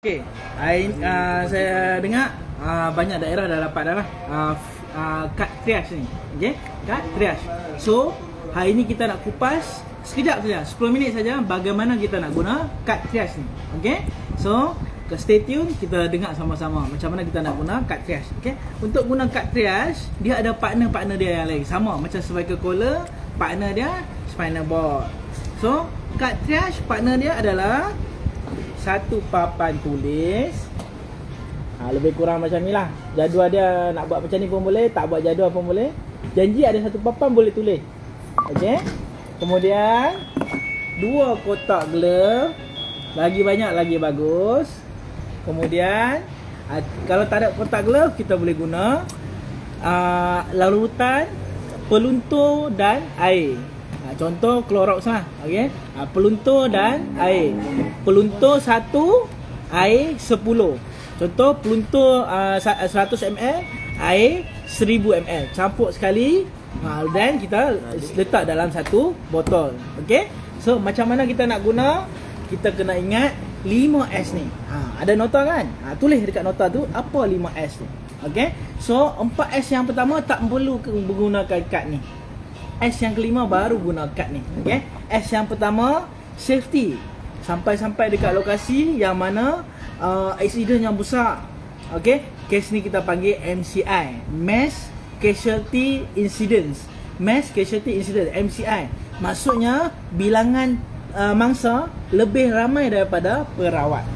Okey, saya dengar banyak daerah dah dapat dah lah kad triage ni. Okey, kad triage. So, hari ni kita nak kupas sekejap saja, 10 minit saja bagaimana kita nak guna kad triage ni. Okey. So, stay tune, kita dengar sama-sama macam mana kita nak guna kad triage. Okey. Untuk guna kad triage, dia ada partner-partner dia yang lain. Sama macam cervical collar, partner dia spinal board. So, kad triage partner dia adalah satu papan tulis. Lebih kurang macam ni lah. Jadual dia nak buat macam ni pun boleh, tak buat jadual pun boleh. Janji ada satu papan boleh tulis. Okey. Kemudian dua kotak glove. Lagi banyak lagi bagus. Kemudian kalau tak ada kotak glove, kita boleh guna larutan peluntur dan air. Contoh Clorox lah. Okey. Peluntur dan air. Peluntur 1, air 10. Contoh peluntur 100 ml, air 1000 ml. Campur sekali dan kita letak dalam satu botol. Okey. So macam mana kita nak guna? Kita kena ingat 5S ni. Ada nota kan? Tulis dekat nota tu apa 5S ni. Okey. So 4S yang pertama tak perlu menggunakan kad ni. S yang kelima baru guna kad ni. Okey. S yang pertama safety. Sampai-sampai dekat lokasi yang mana accident yang besar. Okey. Kes ni kita panggil MCI, Mass Casualty Incidents. Mass Casualty Incident, MCI. Maksudnya bilangan mangsa lebih ramai daripada perawat.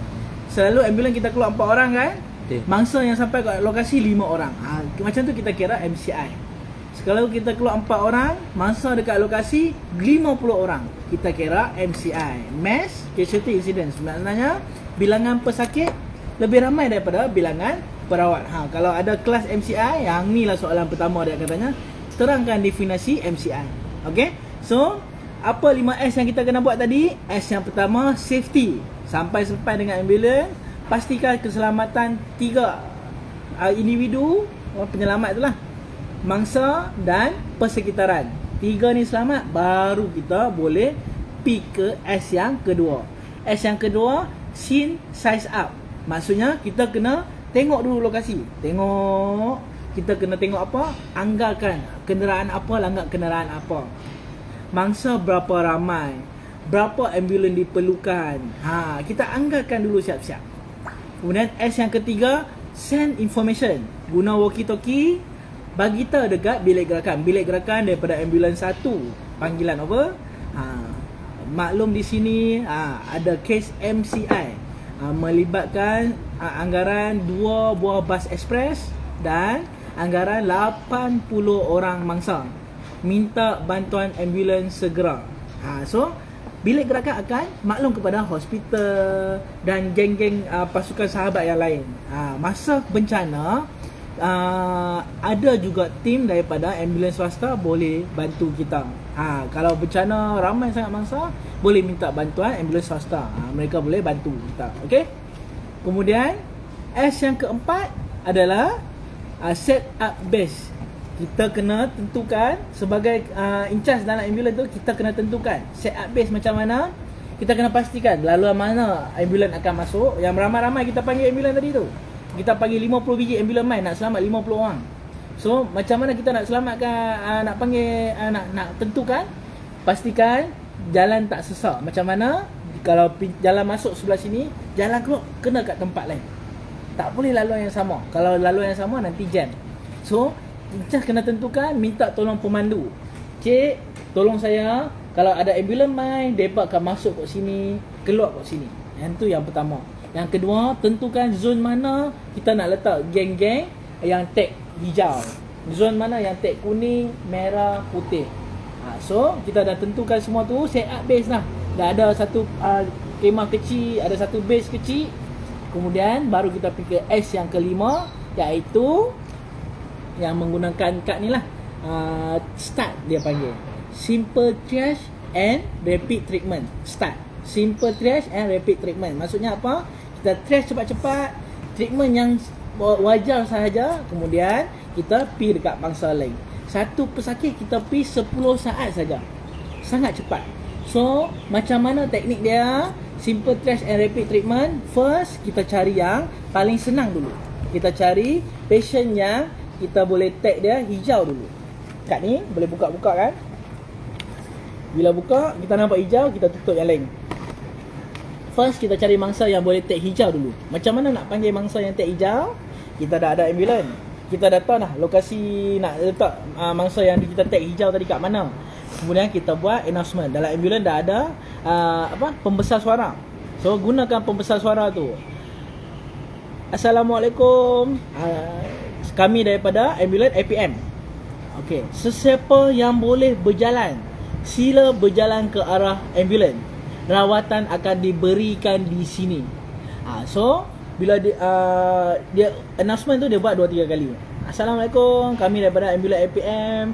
Selalu ambulans kita keluar 4 orang kan? Okay. Mangsa yang sampai ke lokasi 5 orang. Macam tu kita kira MCI. Kalau kita keluar 4 orang, masa dekat lokasi 50 orang, kita kira MCI, Mass Casualty Incidents. Maknanya bilangan pesakit lebih ramai daripada bilangan perawat. Kalau ada kelas MCI, yang ni lah soalan pertama dia katanya, terangkan definisi MCI. Okey. So, apa 5S yang kita kena buat tadi? S yang pertama safety. Sampai dengan ambulans, pastikan keselamatan 3 individu penyelamat itulah. Mangsa dan persekitaran. 3 ni selamat, baru kita boleh pergi ke S yang kedua. S yang kedua, scene size up. Maksudnya kita kena tengok dulu lokasi. Kita kena tengok apa? Anggarkan kenderaan apa, langgar kenderaan apa. Mangsa berapa ramai, berapa ambulans diperlukan. Kita anggarkan dulu siap-siap. Kemudian S yang ketiga, send information. Guna walkie-talkie, bagi tahu dekat bilik gerakan. Bilik gerakan daripada ambulans 1. Panggilan over. Maklum di sini ada kes MCI. Melibatkan anggaran 2 buah bas ekspres dan anggaran 80 orang mangsa. Minta bantuan ambulans segera. So bilik gerakan akan maklum kepada hospital dan geng-geng pasukan sahabat yang lain. Masa bencana, ada juga tim daripada ambulans swasta boleh bantu kita. Kalau bencana ramai sangat mangsa, boleh minta bantuan ambulans swasta. Mereka boleh bantu kita. Okey. Kemudian S yang keempat adalah set up base. Kita kena tentukan sebagai in charge dalam ambulans tu, kita kena tentukan set up base macam mana. Kita kena pastikan laluan mana ambulans akan masuk. Yang ramai-ramai kita panggil ambulans tadi tu, kita panggil 50 biji ambulans main nak selamat 50 orang. So macam mana kita nak selamatkan, nak panggil, nak tentukan, pastikan jalan tak sesak. Macam mana kalau jalan masuk sebelah sini, jalan keluar kena kat tempat lain. Tak boleh laluan yang sama. Kalau laluan yang sama nanti jam. So just kena tentukan, minta tolong pemandu. Cik, tolong saya, kalau ada ambulans main, mereka akan masuk kat sini, keluar kat sini. Yang tu yang pertama. Yang kedua, tentukan zon mana kita nak letak geng-geng yang tag hijau. Zon mana yang tag kuning, merah, putih. So, kita dah tentukan semua tu, set up base lah. Dah ada satu kemah kecil, ada satu base kecil. Kemudian, baru kita pergi ke S yang kelima, iaitu yang menggunakan kad ni lah. Start dia panggil. Simple triage and rapid treatment. Start. Simple triage and rapid treatment. Maksudnya apa? Kita triage cepat-cepat, treatment yang wajar sahaja, kemudian kita pergi dekat bangsa lain. Satu pesakit kita pergi 10 saat saja. Sangat cepat. So, macam mana teknik dia? simple trash and rapid treatment, first kita cari yang paling senang dulu. Kita cari patient yang kita boleh tag dia hijau dulu. Kat ni boleh buka-buka kan. Bila buka kita nampak hijau, kita tutup yang lain. First kita cari mangsa yang boleh tag hijau dulu. Macam mana nak panggil mangsa yang tag hijau? Kita dah ada ambulans. Kita dah tahu dah lokasi nak letak mangsa yang kita tag hijau tadi kat mana. Kemudian kita buat announcement. Dalam ambulans dah ada pembesar suara. So gunakan pembesar suara tu. Assalamualaikum. Kami daripada ambulans APM. Okey, sesiapa yang boleh berjalan, sila berjalan ke arah ambulans. Rawatan akan diberikan di sini. So bila dia announcement tu dia buat 2-3 kali. Assalamualaikum, kami daripada ambulans APM.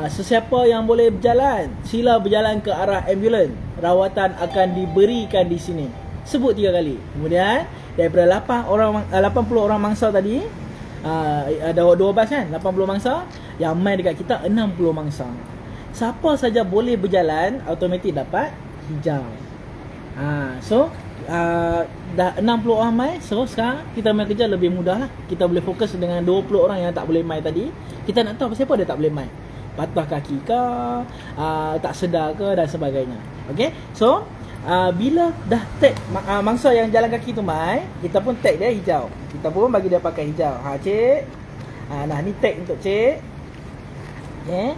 Sesiapa yang boleh berjalan, sila berjalan ke arah ambulans. Rawatan akan diberikan di sini. Sebut 3 kali. Kemudian daripada 80 orang mangsa tadi, ada 12 kan, 80 mangsa, yang main dekat kita 60 mangsa. Siapa saja boleh berjalan, automatik dapat hijau. So dah 60 orang mai. So sekarang kita main kerja lebih mudah lah. Kita boleh fokus dengan 20 orang yang tak boleh mai tadi. Kita nak tahu siapa dia tak boleh mai, patah kaki ke, tak sedar ke dan sebagainya. Okay, so bila dah tag mangsa yang jalan kaki tu mai, kita pun tag dia hijau. Kita pun bagi dia pakai hijau. Cik, nah ni tag untuk cik. Okay,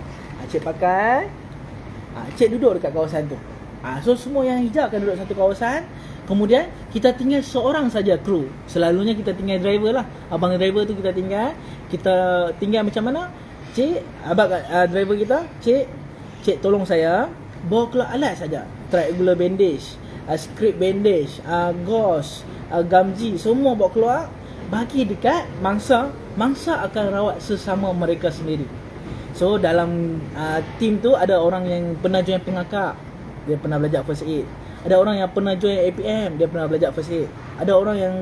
cik pakai. Cik duduk dekat kawasan tu. So semua yang hijau akan duduk satu kawasan. Kemudian kita tinggal seorang saja kru. Selalunya kita tinggal driver lah. Abang driver tu kita tinggal macam mana? Cik, abang driver kita, cik tolong saya bawa keluar alat saja. Triangular bandage, script bandage, gauze, gamji, semua bawa keluar. Bagi dekat mangsa akan rawat sesama mereka sendiri. So dalam team tu ada orang yang pernah join pengakak, dia pernah belajar first aid. Ada orang yang pernah join APM, dia pernah belajar first aid. Ada orang yang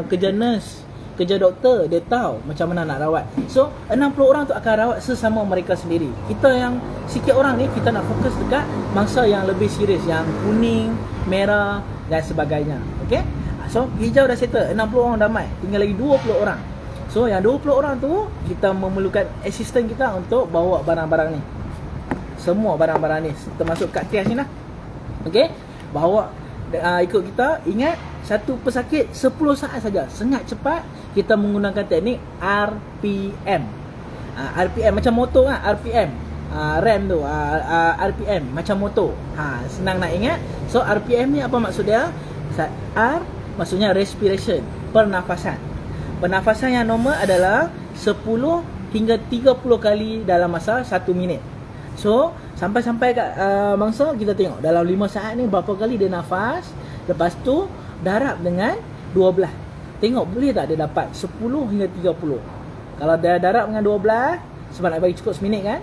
kerja nurse, kerja doktor, dia tahu macam mana nak rawat. So 60 orang tu akan rawat sesama mereka sendiri. Kita yang sikit orang ni, kita nak fokus dekat mangsa yang lebih serius, yang kuning, merah dan sebagainya. Okay, so hijau dah settle, 60 orang dah mai, tinggal lagi 20 orang. So yang 20 orang tu, kita memerlukan asisten kita untuk bawa barang-barang ni. Semua barang-barang ni, termasuk kad triage ni lah. Okay, bawa, ikut kita. Ingat, satu pesakit 10 saat saja, sangat cepat. Kita menggunakan teknik RPM. RPM macam motor kan, RPM. Rem tu, RPM macam motor. Senang nak ingat. So RPM ni apa maksud dia? R maksudnya respiration, pernafasan. Pernafasan yang normal adalah 10 hingga 30 kali dalam masa 1 minit. So sampai kat mangsa, kita tengok dalam 5 saat ni berapa kali dia nafas. Lepas tu darab dengan 12. Tengok boleh tak dia dapat 10 hingga 30. Kalau dia darab dengan 12, sebab nak bagi cukup seminit kan.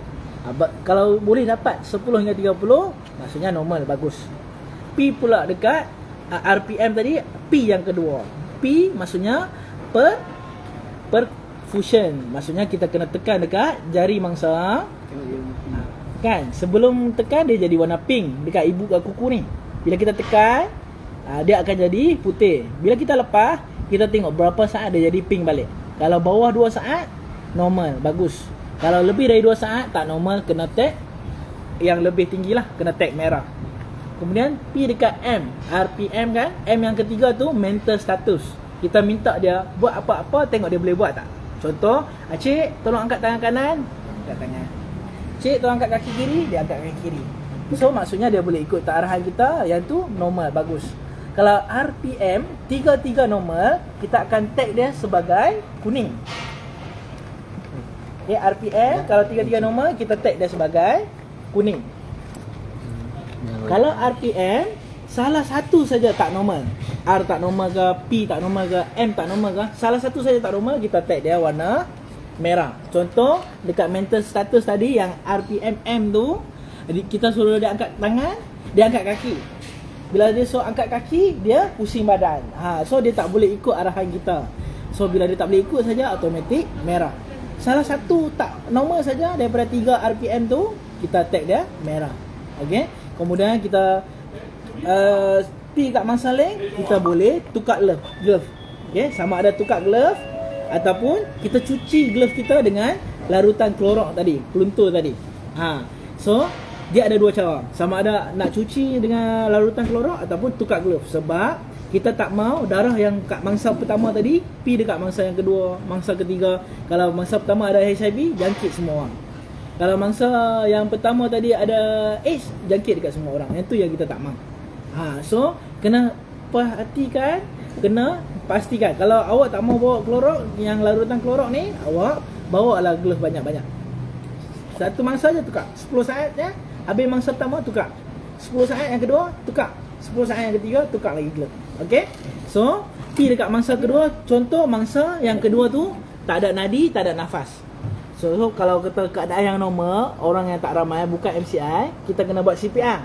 Kalau boleh dapat 10 hingga 30, maksudnya normal, bagus. P pula dekat RPM tadi, P yang kedua. P maksudnya perfusion. Maksudnya kita kena tekan dekat jari mangsa. Kan, sebelum tekan dia jadi warna pink dekat ibu kuku ni. Bila kita tekan, dia akan jadi putih. Bila kita lepas, kita tengok berapa saat dia jadi pink balik. Kalau bawah 2 saat, normal, bagus. Kalau lebih dari 2 saat, tak normal, kena tag yang lebih tinggi lah, kena tag merah. Kemudian P dekat M, RPM kan. M yang ketiga tu mental status. Kita minta dia buat apa-apa, tengok dia boleh buat tak. Contoh, cik tolong angkat tangan kanan, angkat tangan. Cik tolong angkat kaki kiri, dia angkat kaki kiri. So maksudnya dia boleh ikut arahan kita. Yang tu normal, bagus. Kalau RPM 3 normal, kita akan tag dia sebagai kuning. Okay, RPM kalau 3 normal, kita tag dia sebagai kuning. Kalau RPM salah satu saja tak normal, R tak normal ke, P tak normal ke, M tak normal ke, salah satu saja tak normal, kita tag dia warna merah. Contoh dekat mental status tadi yang RPM M tu, kita suruh dia angkat tangan, dia angkat kaki. Bila dia suruh angkat kaki, dia pusing badan. So dia tak boleh ikut arahan kita. So bila dia tak boleh ikut saja, automatik merah. Salah satu tak normal saja daripada 3 RPM tu, kita tag dia merah. Okey. Kemudian kita pi kat mangsa lain, kita boleh tukar glove. Okey, sama ada tukar glove ataupun kita cuci glove kita dengan larutan klorok tadi, peluntur tadi. So dia ada dua cara. Sama ada nak cuci dengan larutan klorok ataupun tukar glove, sebab kita tak mau darah yang kat mangsa pertama tadi pi dekat mangsa yang kedua, mangsa ketiga. Kalau mangsa pertama ada HIV, jangkit semua orang. Kalau mangsa yang pertama tadi ada AIDS, jangkit dekat semua orang. Yang tu yang kita tak mau. So kena perhatikan, kena pastikan. Kalau awak tak mau bawa klorok, yang larutan klorok ni, awak bawalah glove banyak-banyak. Satu mangsa je tukar, 10 saat ya. Habis mangsa pertama tukar, 10 saat yang kedua tukar, 10 saat yang ketiga tukar lagi glove. Okey. So pi dekat mangsa kedua, contoh mangsa yang kedua tu tak ada nadi, tak ada nafas. So kalau kita keadaan yang normal, orang yang tak ramai, bukan MCI, kita kena buat CPR.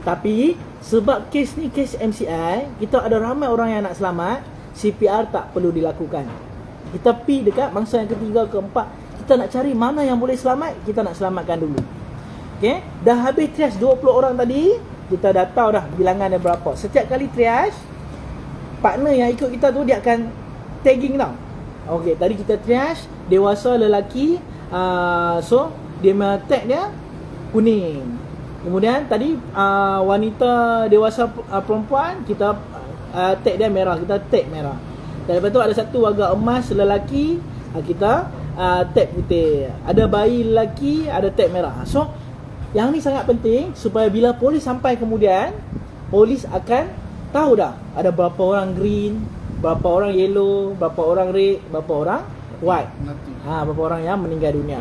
Tapi sebab kes ni kes MCI, kita ada ramai orang yang nak selamat, CPR tak perlu dilakukan. Kita pi dekat mangsa yang ketiga, keempat, kita nak cari mana yang boleh selamat, kita nak selamatkan dulu. Okey, dah habis triage 20 orang tadi, kita dah tahu dah bilangan dia berapa. Setiap kali triage, partner yang ikut kita tu dia akan tagging tau. Okey, tadi kita triage dewasa lelaki, so dia tag dia kuning. Kemudian tadi wanita dewasa perempuan, kita tag dia merah, kita tag merah. Dan lepas tu ada satu warga emas lelaki, kita tag putih. Ada bayi lelaki, ada tag merah. So yang ni sangat penting supaya bila polis sampai kemudian, polis akan tahu dah ada berapa orang green, berapa orang yellow, berapa orang red, berapa orang white. Berapa orang yang meninggal dunia.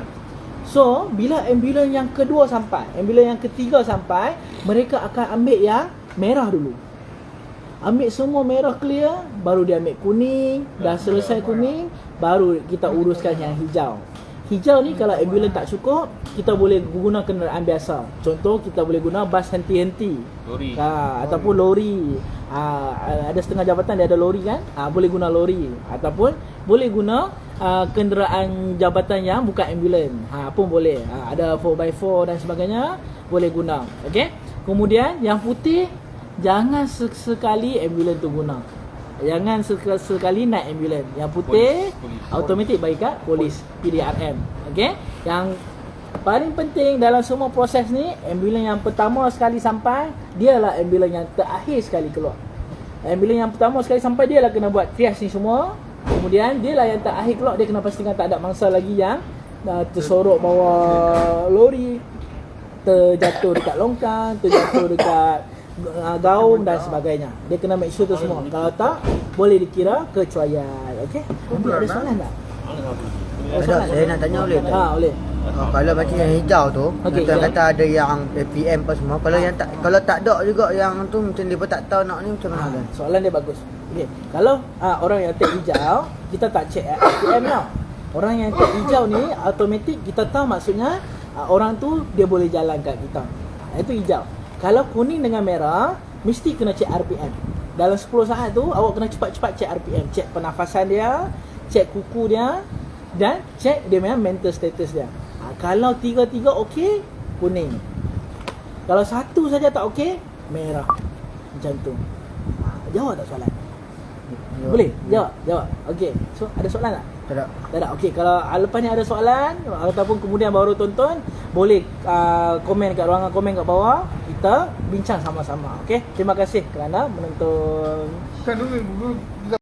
So, bila ambulans yang kedua sampai, ambulans yang ketiga sampai, mereka akan ambil yang merah dulu. Ambil semua merah clear, baru dia ambil kuning. Dah selesai kuning, baru kita uruskan yang hijau. Hijau ni kalau ambulans tak cukup, kita boleh guna kenderaan biasa. Contoh, kita boleh guna bas henti-henti, lori. Ataupun lori. Ada setengah jabatan dia ada lori kan, boleh guna lori. Ataupun boleh guna kenderaan jabatan yang bukan ambulans, pun boleh. Ada 4x4 dan sebagainya, boleh guna. Okey. Kemudian yang putih, jangan sekali ambulans tu guna. Jangan sekali naik ambulans. Yang putih automatik bagi kat polis, PDRM. Okey. Yang paling penting dalam semua proses ni, ambulans yang pertama sekali sampai, dialah ambulans yang terakhir sekali keluar. Ambulans yang pertama sekali sampai, dialah kena buat triage ni semua. Kemudian dia lah yang terakhir keluar, dia kena pastikan tak ada mangsa lagi yang tersorok bawah lori, terjatuh dekat longkang, terjatuh dekat gaung dan sebagainya. Dia kena make sure tu semua. Kalau tak, boleh dikira kecuaian. Okey? Ada soalan tak? Ada, saya nak tanya boleh tak? Boleh. Kalau macam yang hijau tu, Okey, kata ada yang APM apa semua. Kalau yang tak, kalau tak ada juga yang tu macam dia pun tak tahu nak ni macam mana kan? Soalan dia bagus. Okey, kalau orang yang tag hijau, kita tak check APM tau. Orang yang tag hijau ni automatik kita tahu maksudnya orang tu dia boleh jalan kat kita. Itu hijau. Kalau kuning dengan merah, mesti kena cek RPM. Dalam 10 saat tu, awak kena cepat-cepat cek RPM. Cek pernafasan dia, cek kuku dia, dan cek dia punya mental status dia. Kalau tiga-tiga okey, kuning. Kalau satu saja tak okey, merah. Macam tu. Jawab tak soalan? Boleh? Jawab. Okey. So, ada soalan tak? Tak ada. Tak ada. Okey, kalau lepas ni ada soalan ataupun kemudian baru tonton, boleh komen kat ruangan komen kat bawah. Kita bincang sama-sama. Okey. Terima kasih kerana menonton. Kan dulu